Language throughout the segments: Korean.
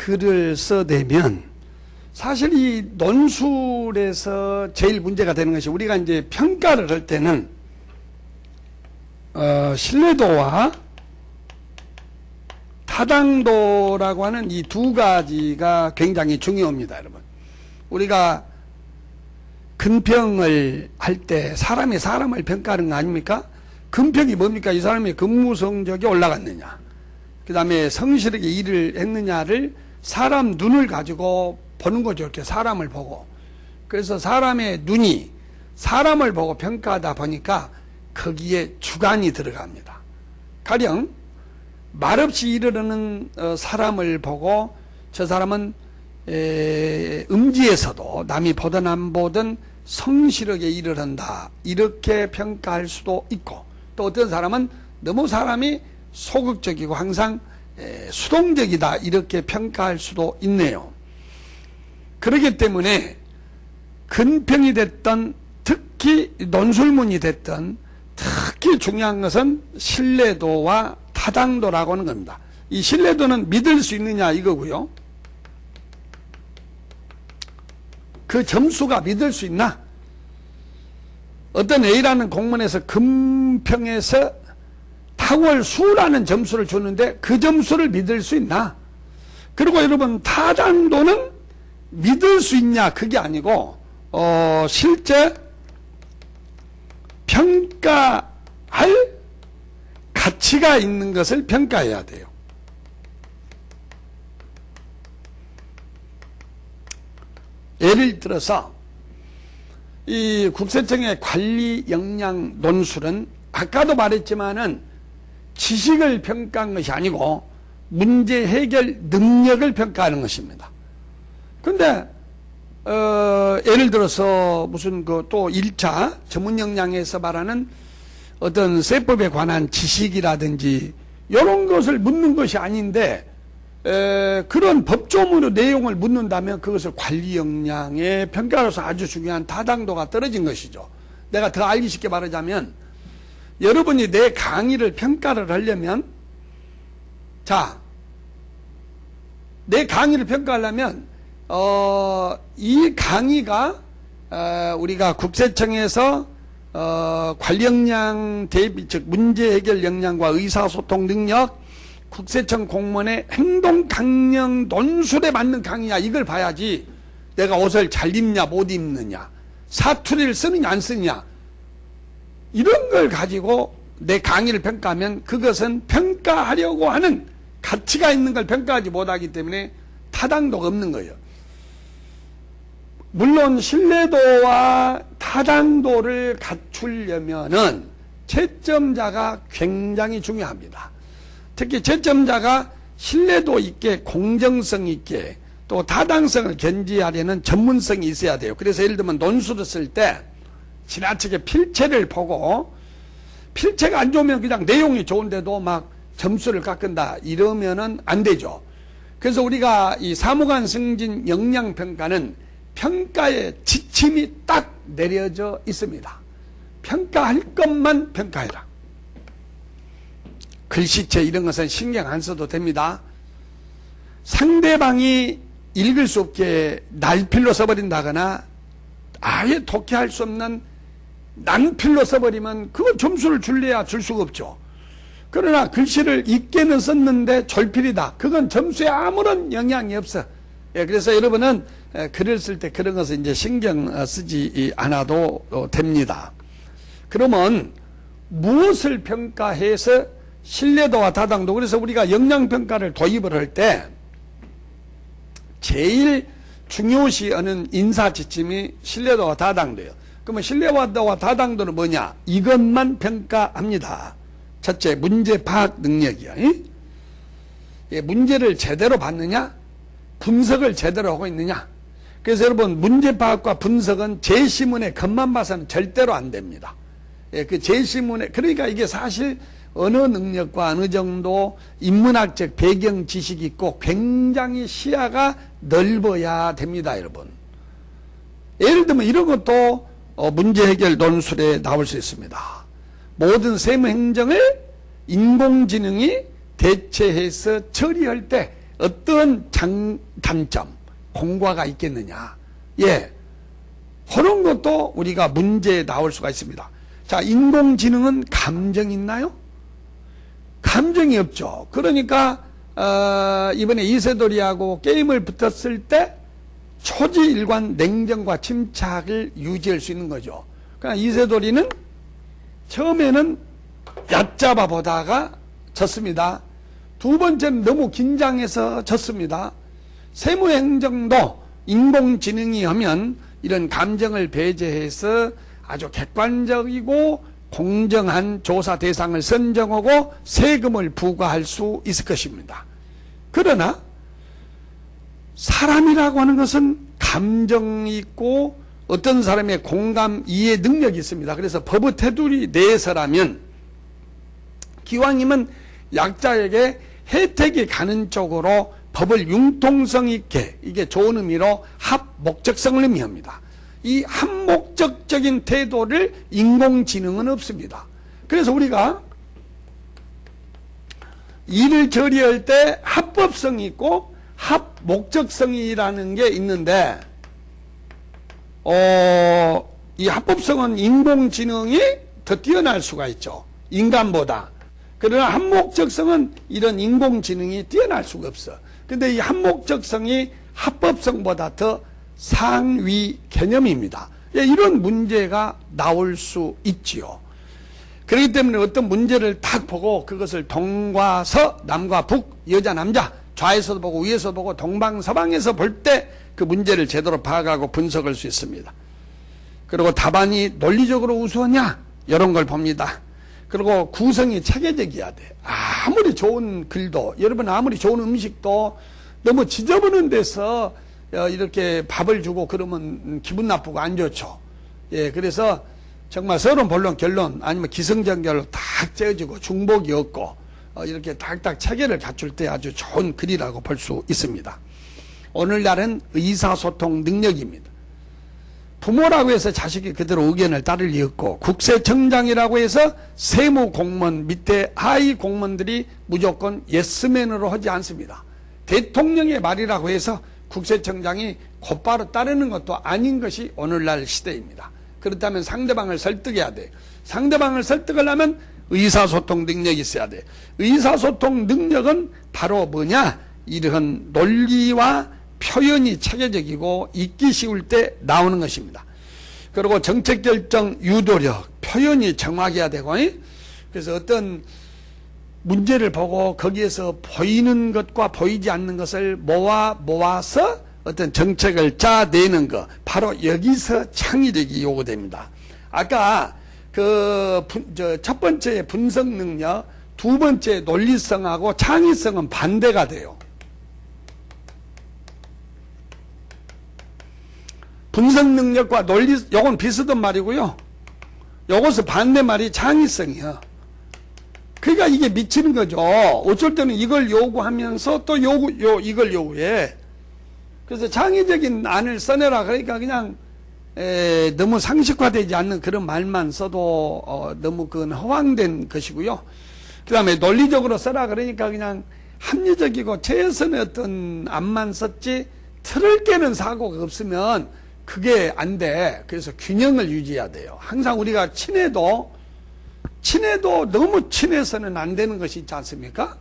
글을 써대면 사실 이 논술에서 제일 문제가 되는 것이 우리가 이제 평가를 할 때는 신뢰도와 타당도라고 하는 이 두 가지가 굉장히 중요합니다, 여러분. 우리가 근평을 할 때 사람이 사람을 평가하는 거 아닙니까? 근평이 뭡니까? 이 사람의 근무 성적이 올라갔느냐, 그 다음에 성실하게 일을 했느냐를 사람 눈을 가지고 보는 거죠. 이렇게 사람을 보고. 그래서 사람의 눈이 사람을 보고 평가하다 보니까 거기에 주관이 들어갑니다. 가령 말없이 일을 하는 사람을 보고 저 사람은 음지에서도 남이 보든 안 보든 성실하게 일을 한다, 이렇게 평가할 수도 있고, 또 어떤 사람은 너무 사람이 소극적이고 항상 수동적이다, 이렇게 평가할 수도 있네요. 그렇기 때문에 근평이 됐던, 특히 논술문이 됐던, 특히 중요한 것은 신뢰도와 타당도라고 하는 겁니다. 이 신뢰도는 믿을 수 있느냐 이거고요. 그 점수가 믿을 수 있나? 어떤 A라는 공문에서 근평에서 탁월수라는 점수를 줬는데 그 점수를 믿을 수 있나? 그리고 여러분, 타당도는 믿을 수 있냐 그게 아니고 실제 평가할 가치가 있는 것을 평가해야 돼요. 예를 들어서 이 국세청의 관리 역량 논술은 아까도 말했지만은 지식을 평가한 것이 아니고 문제 해결 능력을 평가하는 것입니다. 근데 예를 들어서 무슨 그 또 1차 전문 역량에서 말하는 어떤 세법에 관한 지식이라든지 이런 것을 묻는 것이 아닌데 그런 법조문의 내용을 묻는다면 그것을 관리 역량의 평가로서 아주 중요한 타당도가 떨어진 것이죠. 내가 더 알기 쉽게 말하자면, 여러분이 내 강의를 평가를 하려면, 자, 내 강의를 평가하려면 이 강의가 우리가 국세청에서 관리 역량 대비, 즉 문제 해결 역량과 의사소통 능력, 국세청 공무원의 행동 강령 논술에 맞는 강의야, 이걸 봐야지 내가 옷을 잘 입냐 못 입느냐, 사투리를 쓰느냐 안 쓰느냐, 이런 걸 가지고 내 강의를 평가하면 그것은 평가하려고 하는 가치가 있는 걸 평가하지 못하기 때문에 타당도가 없는 거예요. 물론 신뢰도와 타당도를 갖추려면은 채점자가 굉장히 중요합니다. 특히 채점자가 신뢰도 있게, 공정성 있게, 또 타당성을 견지하려는 전문성이 있어야 돼요. 그래서 예를 들면 논술을 쓸 때 지나치게 필체를 보고, 필체가 안 좋으면 그냥 내용이 좋은데도 막 점수를 깎은다, 이러면은 안 되죠. 그래서 우리가 이 사무관 승진 역량평가는 평가의 지침이 딱 내려져 있습니다. 평가할 것만 평가해라. 글씨체 이런 것은 신경 안 써도 됩니다. 상대방이 읽을 수 없게 날필로 써버린다거나 아예 독해할 수 없는 난필로 써버리면 그건 점수를 줄래야 줄 수가 없죠. 그러나 글씨를 읽게는 썼는데 졸필이다, 그건 점수에 아무런 영향이 없어. 그래서 여러분은 글을 쓸 때 그런 것을 이제 신경 쓰지 않아도 됩니다. 그러면 무엇을 평가해서 신뢰도와 타당도, 그래서 우리가 역량평가를 도입을 할 때 제일 중요시 하는 인사지침이 신뢰도와 타당도예요. 그러면 신뢰도와 타당도는 뭐냐? 이것만 평가합니다. 첫째, 문제 파악 능력이야. 문제를 제대로 봤느냐? 분석을 제대로 하고 있느냐? 그래서 여러분, 문제 파악과 분석은 제시문의 겉만 봐서는 절대로 안 됩니다. 그 제시문에, 그러니까 이게 사실 언어 능력과 어느 정도 인문학적 배경 지식이 있고 굉장히 시야가 넓어야 됩니다, 여러분. 예를 들면 이런 것도 문제 해결 논술에 나올 수 있습니다. 모든 세무 행정을 인공지능이 대체해서 처리할 때 어떤 단점, 공과가 있겠느냐. 예. 그런 것도 우리가 문제에 나올 수가 있습니다. 자, 인공지능은 감정이 있나요? 감정이 없죠. 그러니까 이번에 이세돌이하고 게임을 붙었을 때 초지일관 냉정과 침착을 유지할 수 있는 거죠. 그러니까 이세돌이는 처음에는 얕잡아 보다가 졌습니다. 두 번째는 너무 긴장해서 졌습니다. 세무행정도 인공지능이 하면 이런 감정을 배제해서 아주 객관적이고 공정한 조사 대상을 선정하고 세금을 부과할 수 있을 것입니다. 그러나 사람이라고 하는 것은 감정이 있고 어떤 사람의 공감 이해 능력이 있습니다. 그래서 법의 테두리 내에서라면 기왕이면 약자에게 혜택이 가는 쪽으로 법을 융통성 있게, 이게 좋은 의미로 합목적성을 의미합니다. 이 합목적적인 태도를 인공지능은 없습니다. 그래서 우리가 일을 처리할 때 합법성이 있고 합목적성이라는 게 있는데 이 합법성은 인공지능이 더 뛰어날 수가 있죠. 인간보다. 그러나 합목적성은 이런 인공지능이 뛰어날 수가 없어. 근데 이 합목적성이 합법성보다 더 상위 개념입니다. 이런 문제가 나올 수 있지요. 그렇기 때문에 어떤 문제를 딱 보고 그것을 동과 서, 남과 북, 여자 남자, 좌에서도 보고 위에서도 보고 동방서방에서 볼 때 그 문제를 제대로 파악하고 분석할 수 있습니다. 그리고 답안이 논리적으로 우수하냐 이런 걸 봅니다. 그리고 구성이 체계적이어야 돼. 아무리 좋은 글도, 여러분 아무리 좋은 음식도 너무 지저분한 데서 이렇게 밥을 주고 그러면 기분 나쁘고 안 좋죠. 예, 그래서 정말 서론, 본론, 결론 아니면 기승전결로 딱 째어지고 중복이 없고 이렇게 딱딱 체계를 갖출 때 아주 좋은 글이라고 볼 수 있습니다. 오늘날은 의사소통 능력입니다. 부모라고 해서 자식이 그대로 의견을 따를 리 없고 국세청장이라고 해서 세무공무원 밑에 하위 공무원들이 무조건 예스맨으로 하지 않습니다. 대통령의 말이라고 해서 국세청장이 곧바로 따르는 것도 아닌 것이 오늘날 시대입니다. 그렇다면 상대방을 설득해야 돼. 상대방을 설득하려면 의사소통 능력이 있어야 돼. 의사소통 능력은 바로 뭐냐? 이러한 논리와 표현이 체계적이고 읽기 쉬울 때 나오는 것입니다. 그리고 정책결정 유도력, 표현이 정확해야 되고, 그래서 어떤 문제를 보고 거기에서 보이는 것과 보이지 않는 것을 모아서 어떤 정책을 짜내는 것, 바로 여기서 창의력이 요구됩니다. 아까 첫 번째 분석 능력, 두 번째 논리성하고 창의성은 반대가 돼요. 분석 능력과 논리, 요건 비슷한 말이고요. 요것은 반대말이 창의성이야. 그러니까 이게 미치는 거죠. 어쩔 때는 이걸 요구하면서 또 이걸 요구해. 그래서 창의적인 안을 써내라. 그러니까 그냥 너무 상식화되지 않는 그런 말만 써도 너무 그건 허황된 것이고요. 그 다음에 논리적으로 써라. 그러니까 그냥 합리적이고 최선의 어떤 안만 썼지 틀을 깨는 사고가 없으면 그게 안 돼. 그래서 균형을 유지해야 돼요. 항상 우리가 친해도 너무 친해서는 안 되는 것이 있지 않습니까?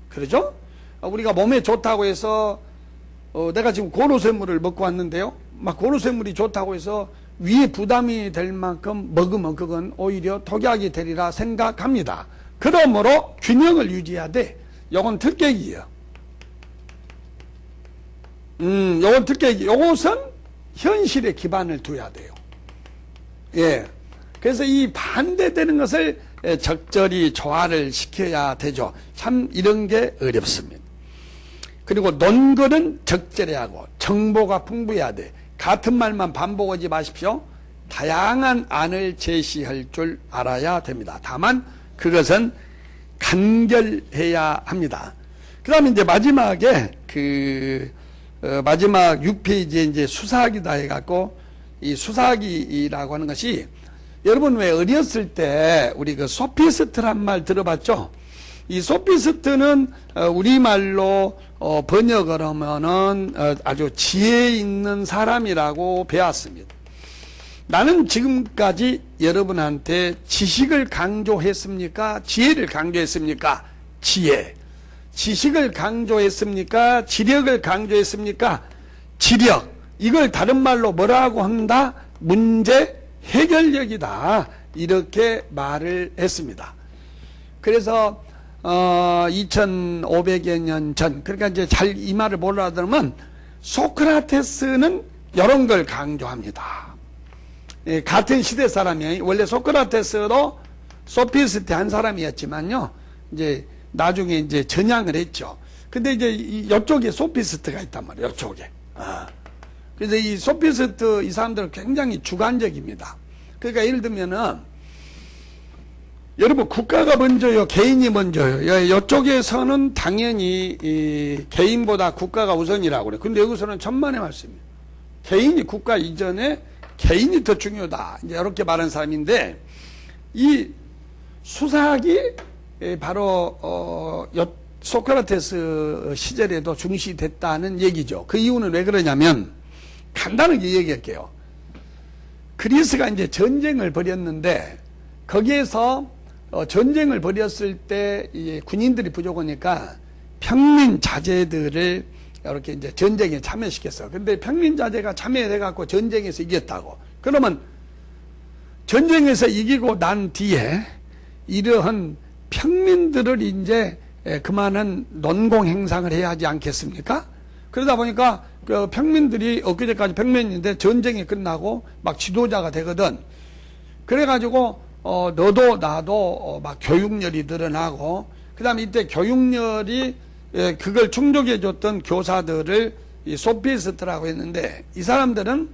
그러죠? 우리가 몸에 좋다고 해서 내가 지금 고로쇠물을 먹고 왔는데요. 막 고로쇠물이 좋다고 해서 위에 부담이 될 만큼 먹으면 그건 오히려 독약이 되리라 생각합니다. 그러므로 균형을 유지해야 돼. 요건 특격이에요. 요건 특격이. 요것은 현실에 기반을 둬야 돼요. 예. 그래서 이 반대되는 것을 적절히 조화를 시켜야 되죠. 참 이런 게 어렵습니다. 그리고 논거는 적절해야 하고 정보가 풍부해야 돼. 같은 말만 반복하지 마십시오. 다양한 안을 제시할 줄 알아야 됩니다. 다만 그것은 간결해야 합니다. 그 다음에 이제 마지막에 마지막 6페이지에 이제 수사기다 해갖고 이 수사기라고 하는 것이 여러분 왜 어렸을 때 우리 그 소피스트란 말 들어봤죠? 이 소피스트는 우리말로 번역을 하면은 아주 지혜 있는 사람이라고 배웠습니다. 나는 지금까지 여러분한테 지식을 강조했습니까? 지혜를 강조했습니까? 지혜. 지식을 강조했습니까? 지력을 강조했습니까? 지력. 이걸 다른 말로 뭐라고 한다? 문제 해결력이다. 이렇게 말을 했습니다. 그래서 2500여 년 전, 그러니까 이제 잘 이 말을 몰라 들으면 소크라테스는 이런 걸 강조합니다. 예, 같은 시대 사람이에요. 원래 소크라테스도 소피스트 한 사람이었지만요. 이제 나중에 이제 전향을 했죠. 근데 이제 이쪽에 소피스트가 있단 말이에요. 이쪽에. 그래서 이 소피스트 이 사람들은 굉장히 주관적입니다. 그러니까 예를 들면은 여러분 국가가 먼저요, 개인이 먼저요. 이쪽에서는 당연히 이 개인보다 국가가 우선이라고 그래요. 근데 여기서는 천만의 말씀이에요. 개인이 국가 이전에 개인이 더 중요하다. 이제 이렇게 말하는 사람인데 이 수사학이 바로 소크라테스 시절에도 중시됐다는 얘기죠. 그 이유는 왜 그러냐면 간단하게 얘기할게요. 그리스가 이제 전쟁을 벌였는데 거기에서 전쟁을 벌였을 때 군인들이 부족하니까 평민 자제들을 이렇게 이제 전쟁에 참여시켰어. 근데 평민 자제가 참여해갖고 전쟁에서 이겼다고. 그러면 전쟁에서 이기고 난 뒤에 이러한 평민들을 이제 그만한 논공 행상을 해야 하지 않겠습니까? 그러다 보니까 그 평민들이 엊그제까지 평민인데 전쟁이 끝나고 막 지도자가 되거든. 그래가지고 너도 나도 막 교육열이 늘어나고, 그 다음에 이때 교육열이 그걸 충족해줬던 교사들을 이 소피스트라고 했는데, 이 사람들은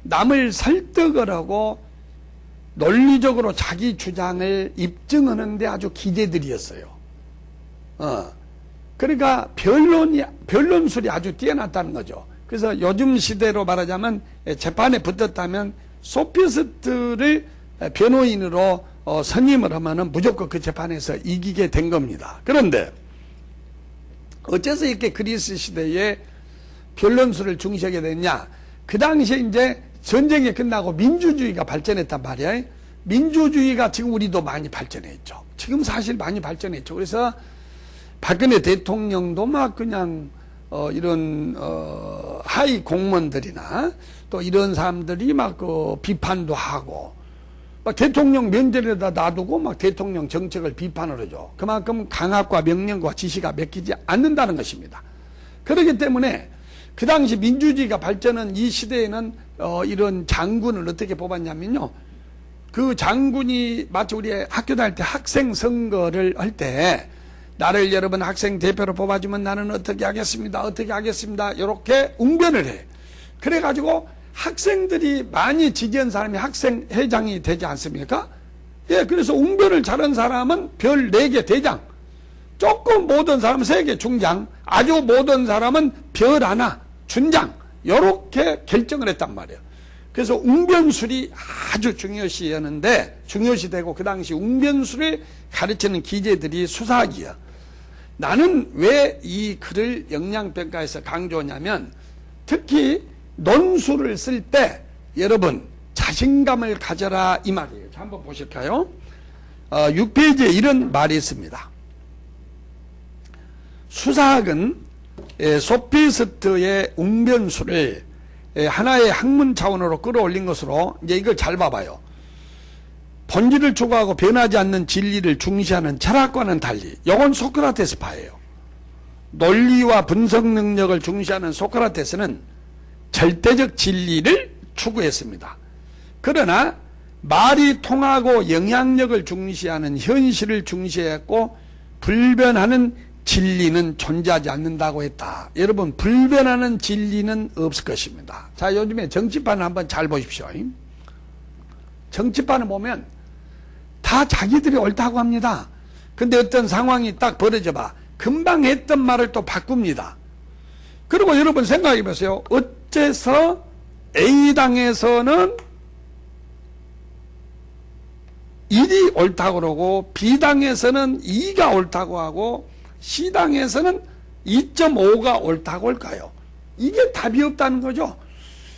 남을 설득을 하고 논리적으로 자기 주장을 입증하는데 아주 기재들이었어요. 그러니까 변론술이 아주 뛰어났다는 거죠. 그래서 요즘 시대로 말하자면 재판에 붙었다면 소피스트를 변호인으로 선임을 하면은 무조건 그 재판에서 이기게 된 겁니다. 그런데 어째서 이렇게 그리스 시대에 변론술을 중시하게 됐냐? 그 당시에 이제 전쟁이 끝나고 민주주의가 발전했단 말이에요. 민주주의가 지금 우리도 많이 발전했죠. 지금 사실 많이 발전했죠. 그래서 박근혜 대통령도 막 그냥 이런 하위 공무원들이나 또 이런 사람들이 막 비판도 하고, 막 대통령 면전에다 놔두고 막 대통령 정책을 비판을 하죠. 그만큼 강압과 명령과 지시가 맡기지 않는다는 것입니다. 그렇기 때문에 그 당시 민주주의가 발전한 이 시대에는 이런 장군을 어떻게 뽑았냐면요, 그 장군이 마치 우리 학교 다닐 때 학생 선거를 할 때 나를 여러분 학생 대표로 뽑아주면 나는 어떻게 하겠습니다, 어떻게 하겠습니다, 이렇게 웅변을 해. 그래가지고 학생들이 많이 지지한 사람이 학생회장이 되지 않습니까? 예, 그래서 웅변을 잘한 사람은 별 4개 대장, 조금 못한 사람은 3개 중장, 아주 못한 사람은 별 1 준장, 이렇게 결정을 했단 말이에요. 그래서 웅변술이 아주 중요시되고 그 당시 웅변술을 가르치는 기재들이 수사학이야. 나는 왜 이 글을 역량평가에서 강조하냐면, 특히 논술을 쓸 때 여러분 자신감을 가져라 이 말이에요. 자, 한번 보실까요? 6페이지에 이런 말이 있습니다. 수사학은 소피스트의 웅변술을 하나의 학문 차원으로 끌어올린 것으로, 이제 이걸 잘 봐봐요. 본질을 추구하고 변하지 않는 진리를 중시하는 철학과는 달리, 이건 소크라테스파예요. 논리와 분석 능력을 중시하는 소크라테스는 절대적 진리를 추구했습니다. 그러나 말이 통하고 영향력을 중시하는 현실을 중시했고, 불변하는 진리는 존재하지 않는다고 했다. 여러분, 불변하는 진리는 없을 것입니다. 자, 요즘에 정치판을 한번 잘 보십시오. 정치판을 보면 다 자기들이 옳다고 합니다. 근데 어떤 상황이 딱 벌어져 봐, 금방 했던 말을 또 바꿉니다. 그리고 여러분 생각해 보세요. 어째서 A당에서는 1이 옳다고 그러고 B당에서는 2가 옳다고 하고 C당에서는 2.5가 옳다고 할까요? 이게 답이 없다는 거죠.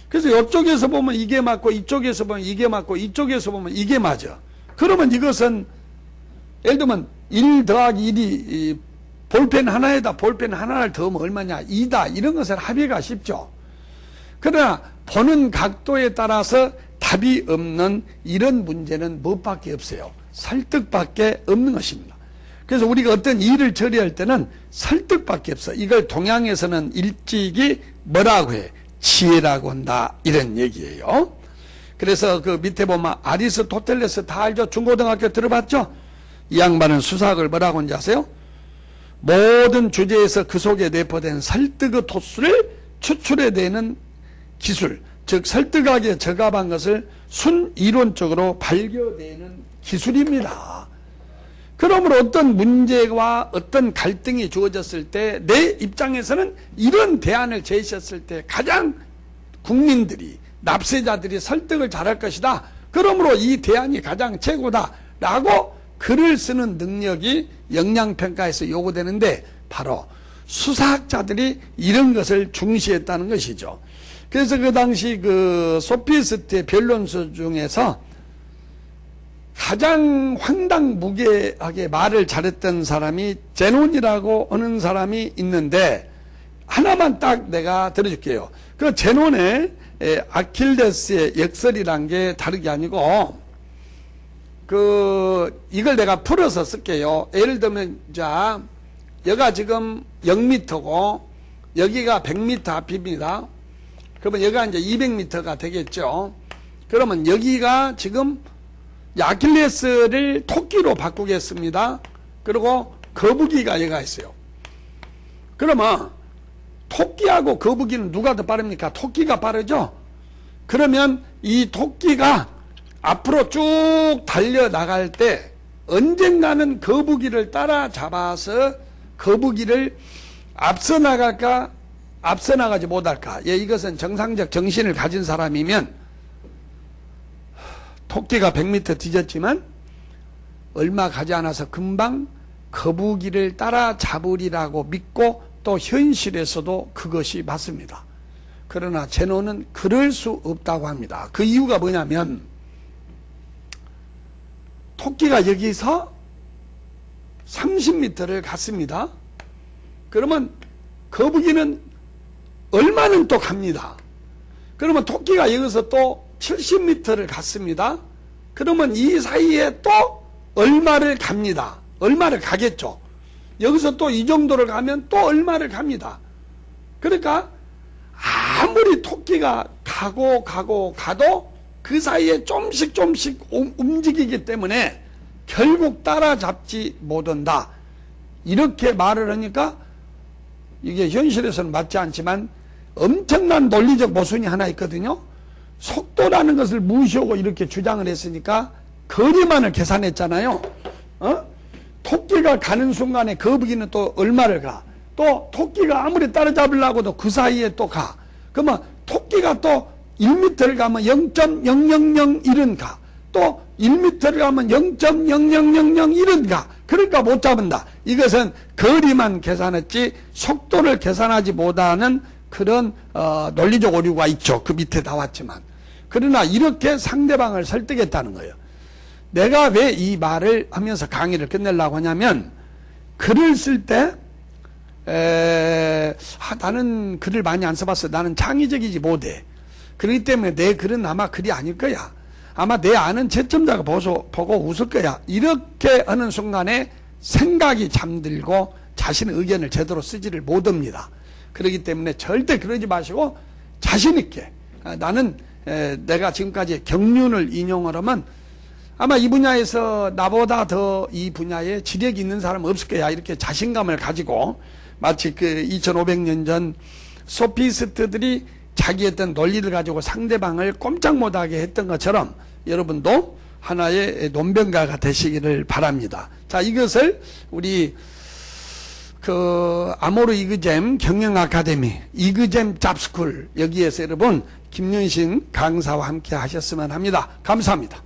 그래서 이쪽에서 보면 이게 맞고 이쪽에서 보면 이게 맞고 이쪽에서 보면 이게 맞아. 그러면 이것은 예를 들면 1 더하기 1이 볼펜 하나에다 볼펜 하나를 더하면 얼마냐? 2다. 이런 것은 합의가 쉽죠. 그러나 보는 각도에 따라서 답이 없는 이런 문제는 무엇밖에 없어요? 설득밖에 없는 것입니다. 그래서 우리가 어떤 일을 처리할 때는 설득밖에 없어. 이걸 동양에서는 일찍이 뭐라고 해? 지혜라고 한다. 이런 얘기예요. 그래서 그 밑에 보면 아리스토텔레스 다 알죠? 중고등학교 들어봤죠? 이 양반은 수사학을 뭐라고 하는지 아세요? 모든 주제에서 그 속에 내포된 설득의 토수를 추출해내는 기술, 즉 설득하기에 적합한 것을 순이론적으로 발견되는 기술입니다. 그러므로 어떤 문제와 어떤 갈등이 주어졌을 때 내 입장에서는 이런 대안을 제시했을 때 가장 국민들이, 납세자들이 설득을 잘할 것이다. 그러므로 이 대안이 가장 최고다 라고 글을 쓰는 능력이 역량평가에서 요구되는데 바로 수사학자들이 이런 것을 중시했다는 것이죠. 그래서 그 당시 그 소피스트의 변론서 중에서 가장 황당무계하게 말을 잘했던 사람이 제논이라고 하는 사람이 있는데 하나만 딱 내가 들어줄게요. 그 제논의 아킬레스의 역설이란 게 다르게 아니고 이걸 내가 풀어서 쓸게요. 예를 들면 자 여기가 지금 0m고 여기가 100m 앞입니다. 그러면 여기가 이제 200m가 되겠죠. 그러면 여기가 지금 아킬레스를 토끼로 바꾸겠습니다. 그리고 거북이가 여기가 있어요. 그러면 토끼하고 거북이는 누가 더 빠릅니까? 토끼가 빠르죠? 그러면 이 토끼가 앞으로 쭉 달려나갈 때 언젠가는 거북이를 따라잡아서 거북이를 앞서 나갈까? 앞서 나가지 못할까? 예, 이것은 정상적 정신을 가진 사람이면 토끼가 100m 뒤졌지만 얼마 가지 않아서 금방 거북이를 따라잡으리라고 믿고 또 현실에서도 그것이 맞습니다. 그러나 제논은 그럴 수 없다고 합니다. 그 이유가 뭐냐면 토끼가 여기서 30m를 갔습니다. 그러면 거북이는 얼마는 또 갑니다. 그러면 토끼가 여기서 또 70m를 갔습니다. 그러면 이 사이에 또 얼마를 갑니다. 얼마를 가겠죠. 여기서 또 이 정도를 가면 또 얼마를 갑니다. 그러니까 아무리 토끼가 가도 그 사이에 좀씩 움직이기 때문에 결국 따라잡지 못한다. 이렇게 말을 하니까 이게 현실에서는 맞지 않지만 엄청난 논리적 모순이 하나 있거든요. 속도라는 것을 무시하고 이렇게 주장을 했으니까 거리만을 계산했잖아요. 토끼가 가는 순간에 거북이는 또 얼마를 가. 또 토끼가 아무리 따라잡으려고도 그 사이에 또 가. 그러면 토끼가 또 1m를 가면 0.0001은 가. 또 1m를 가면 0.0001은 가. 그러니까 못 잡는다. 이것은 거리만 계산했지 속도를 계산하지 못하는 그런 논리적 오류가 있죠. 그 밑에 나왔지만. 그러나 이렇게 상대방을 설득했다는 거예요. 내가 왜 이 말을 하면서 강의를 끝내려고 하냐면 글을 쓸 때 나는 글을 많이 안 써봤어. 나는 창의적이지 못해. 그렇기 때문에 내 글은 아마 글이 아닐 거야. 아마 내 아는 채점자가 보고 웃을 거야. 이렇게 하는 순간에 생각이 잠들고 자신의 의견을 제대로 쓰지를 못합니다. 그렇기 때문에 절대 그러지 마시고 자신 있게 나는 내가 지금까지 경륜을 인용을 하면 아마 이 분야에서 나보다 더 이 분야에 지력이 있는 사람은 없을 거야. 이렇게 자신감을 가지고 마치 그 2500년 전 소피스트들이 자기 어떤 논리를 가지고 상대방을 꼼짝 못하게 했던 것처럼 여러분도 하나의 논변가가 되시기를 바랍니다. 자, 이것을 우리 아모르 이그잼 경영 아카데미 이그잼 잡스쿨 여기에서 여러분 김윤신 강사와 함께 하셨으면 합니다. 감사합니다.